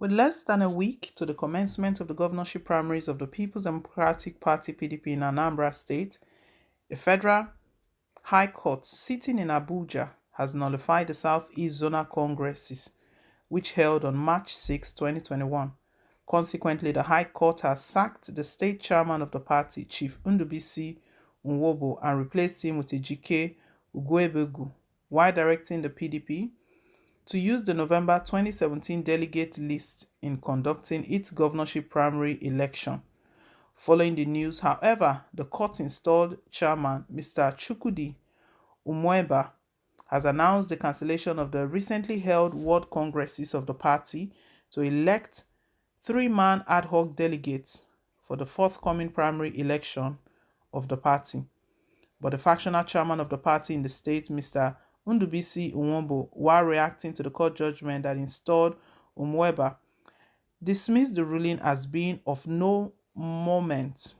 With less than a week to the commencement of the governorship primaries of the People's Democratic Party (PDP) in Anambra State, a federal High Court sitting in Abuja has nullified the Southeast Zonal Congresses, which held on March 6, 2021. Consequently, the High Court has sacked the state chairman of the party, Chief Ndubisi Nwobo, and replaced him with Ejike Ugwebegu, while directing the PDP to use the November 2017 delegate list in conducting its governorship primary election. Following the news, however, the court-installed chairman, Mr. Chukwudi Umueba, has announced the cancellation of the recently held World Congresses of the party to elect three-man ad hoc delegates for the forthcoming primary election of the party. But the factional chairman of the party in the state, Mr. Ndubisi Nwombo, while reacting to the court judgment that installed Umueba, dismissed the ruling as being of no moment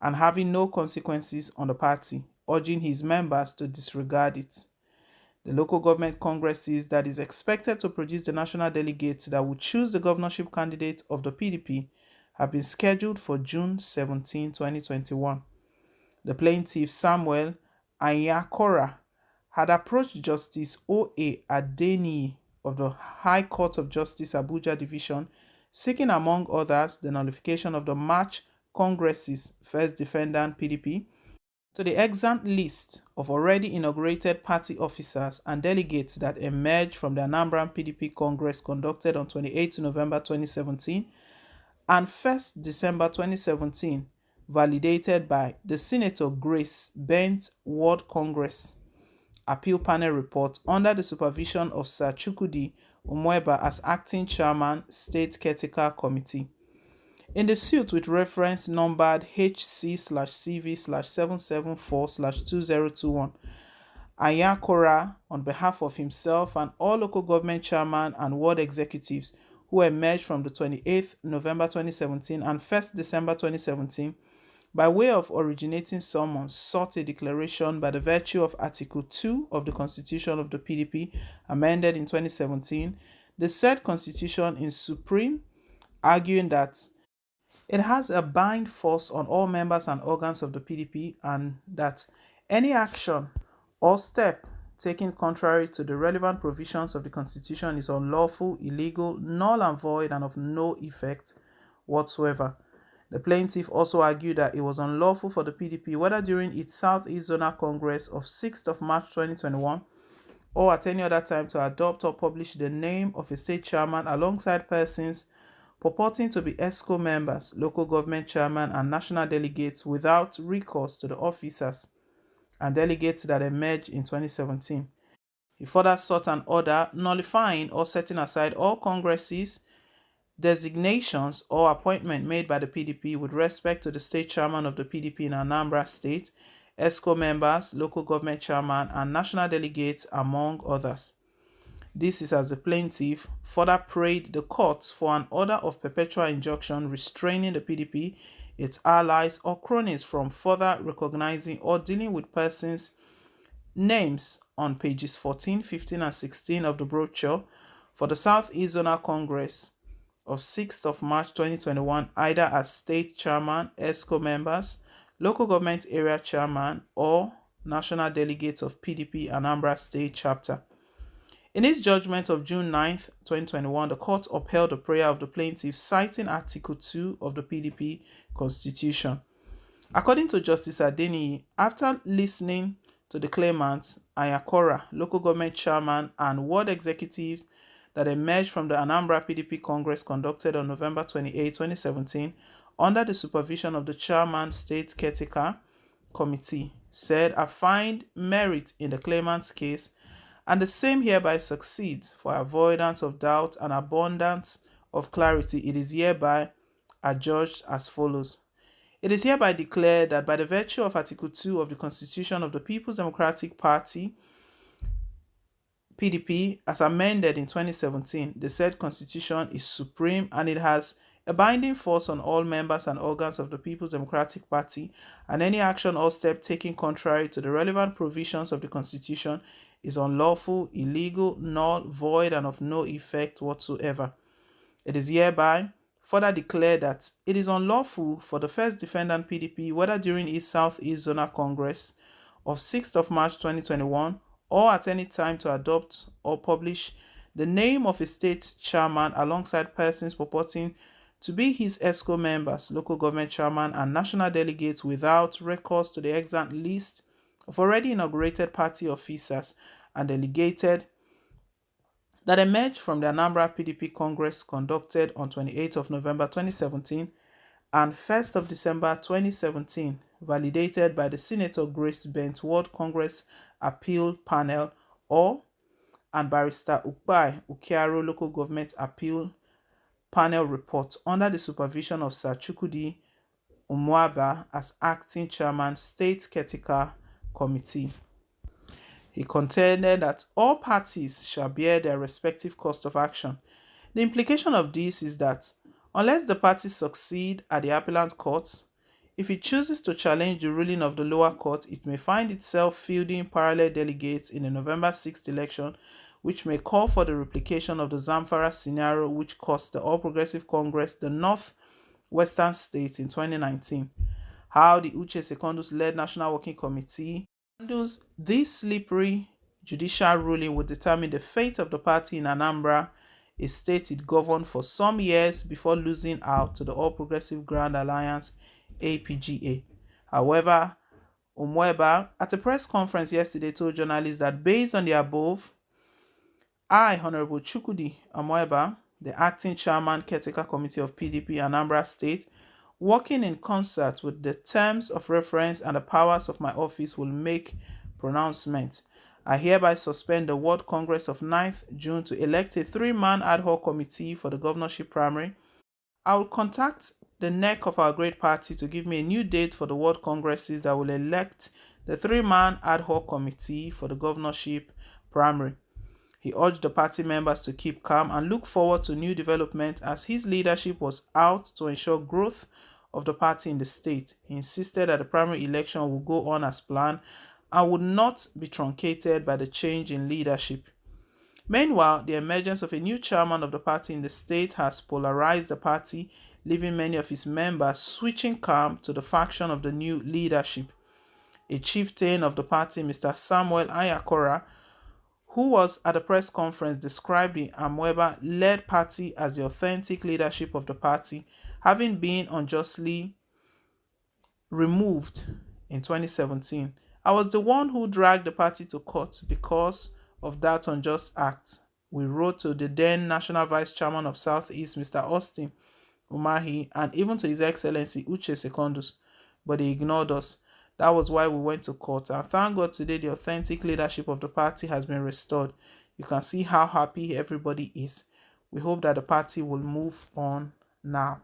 and having no consequences on the party, urging his members to disregard it. The local government congresses that is expected to produce the national delegates that will choose the governorship candidate of the PDP have been scheduled for June 17, 2021. The plaintiff, Samuel Anyakora, had approached Justice O.A. Adeniyi of the High Court of Justice Abuja Division, seeking among others the nullification of the March Congress's first defendant PDP to the exempt list of already inaugurated party officers and delegates that emerged from the Anambra PDP Congress conducted on 28 November 2017 and 1st December 2017, validated by the Senator Grace Bent World Congress Appeal Panel report under the supervision of Sir Chukwudi Umueba as acting chairman, State Caretaker Committee. In the suit with reference numbered HC/CV/774/2021, Anyakora, on behalf of himself and all local government chairmen and ward executives who emerged from the 28th November 2017 and 1st December 2017, by way of originating summons, sought a declaration by the virtue of Article 2 of the Constitution of the PDP, amended in 2017, the said Constitution in Supreme, arguing that it has a bind force on all members and organs of the PDP and that any action or step taken contrary to the relevant provisions of the Constitution is unlawful, illegal, null and void, and of no effect whatsoever. The plaintiff also argued that it was unlawful for the PDP, whether during its Southeast Zonal Congress of 6th of March 2021 or at any other time, to adopt or publish the name of a state chairman alongside persons purporting to be ESCO members, local government chairmen, and national delegates without recourse to the officers and delegates that emerged in 2017. He further sought an order nullifying or setting aside all congresses, designations, or appointment made by the PDP with respect to the state chairman of the PDP in Anambra State, ESCO members, local government chairman, and national delegates, among others. This is as the plaintiff further prayed the courts for an order of perpetual injunction restraining the PDP, its allies, or cronies from further recognizing or dealing with persons' names on pages 14, 15, and 16 of the brochure for the Southeast Zonal Congress of 6th of March 2021, either as state chairman, ESCO members, local government area chairman, or national delegates of PDP Anambra State Chapter. In its judgment of June 9, 2021, the court upheld the prayer of the plaintiff, citing Article 2 of the PDP Constitution. According to Justice Adeniyi, after listening to the claimants, Anyakora, local government chairman, and ward executives that emerged from the Anambra PDP Congress conducted on November 28, 2017, under the supervision of the chairman, State Caretaker Committee, said, "I find merit in the claimant's case, and the same hereby succeeds. For avoidance of doubt and abundance of clarity, it is hereby adjudged as follows. It is hereby declared that by the virtue of Article 2 of the Constitution of the People's Democratic Party, PDP, as amended in 2017, the said Constitution is supreme and it has a binding force on all members and organs of the People's Democratic Party, and any action or step taken contrary to the relevant provisions of the Constitution is unlawful, illegal, null, void, and of no effect whatsoever. It is hereby further declared that it is unlawful for the first defendant PDP, whether during its Southeast Zonal Congress of 6th of March 2021 or at any time, to adopt or publish the name of a state chairman alongside persons purporting to be his ESCO members, local government chairman, and national delegates without recourse to the exact list of already inaugurated party officers and delegated that emerged from the Anambra PDP Congress conducted on 28th of November 2017 and 1st of December 2017, validated by the Senator Grace Bent World Congress Appeal Panel and Barrister Ukpai Ukiaro Local Government Appeal Panel report under the supervision of Sir Chukwudi Umuaba as acting chairman, State Caretaker Committee. He contended that all parties shall bear their respective cost of action. The implication of this is that unless the parties succeed at the appellant court, if it chooses to challenge the ruling of the lower court, it may find itself fielding parallel delegates in the November 6th election, which may call for the replication of the Zamfara scenario which cost the All Progressive Congress the North-Western states in 2019. How the Uche Secondus-led National Working Committee handles this slippery judicial ruling would determine the fate of the party in Anambra, a state it governed for some years before losing out to the All Progressive Grand Alliance APGA. However, Umueba, at a press conference yesterday, told journalists that based on the above, I, Honorable Chukwudi Umueba, the acting chairman, Caretaker Committee of PDP Anambra State, working in concert with the terms of reference and the powers of my office, will make pronouncements. I hereby suspend the World Congress of 9th June to elect a 3-man ad hoc committee for the governorship primary. I will contact the neck of our great party to give me a new date for the World Congresses that will elect the 3-man ad hoc committee for the governorship primary. He urged the party members to keep calm and look forward to new development as his leadership was out to ensure growth of the party in the state. He insisted that the primary election would go on as planned and would not be truncated by the change in leadership. Meanwhile, the emergence of a new chairman of the party in the state has polarized the party, leaving many of its members switching camp to the faction of the new leadership. A chieftain of the party, Mr. Samuel Ayakora, who was at a press conference, described the Umueba-led party as the authentic leadership of the party, having been unjustly removed in 2017. I was the one who dragged the party to court because of that unjust act. We wrote to the then National Vice Chairman of Southeast, Mr. Austin Umahi, and even to His Excellency Uche Secondus, but they ignored us. That was why we went to court, and thank God today the authentic leadership of the party has been restored. You can see how happy everybody is. We hope that the party will move on now.